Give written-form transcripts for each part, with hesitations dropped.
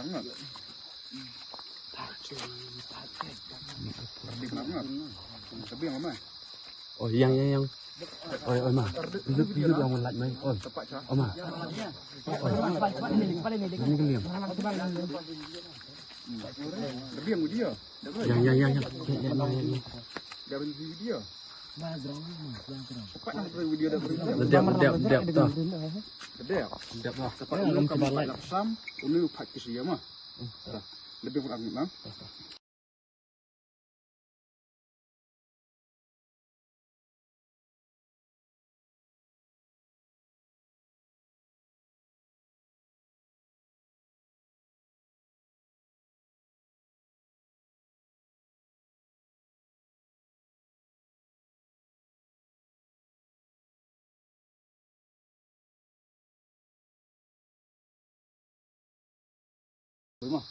banget. Tapi yang mana? Oh, yang. Oi, mah. Duduk yang melat mai. Oi. Oh, mah. Ini keliam. Tapi yang dia. Yang. Dah berhenti video. Cepat nak beri video dah berhenti. Dep tu. Dep lah. Cepat ulung kamu laksam, ulung pak kisiya mah. Lebih kurang enam. Rumah.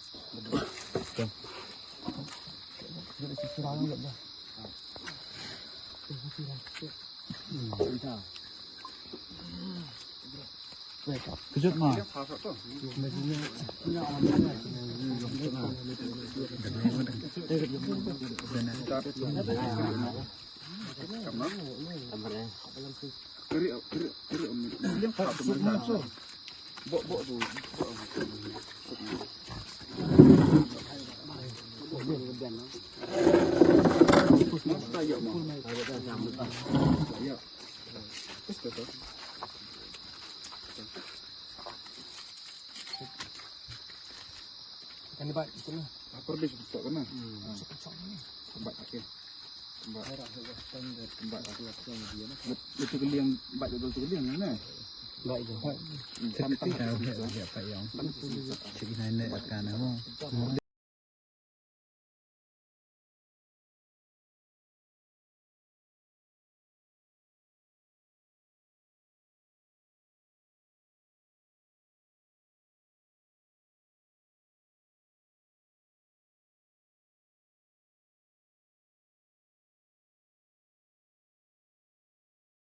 Kejut mah. Bok tu. Kan ni baik betul lah. Apa dia betul kan? Tempat akhir. Tempat akhir dia. Itu keliang baik betul tu keliang mana? Baik je. Sampai Dia apa yang? Cik nenek akan apa?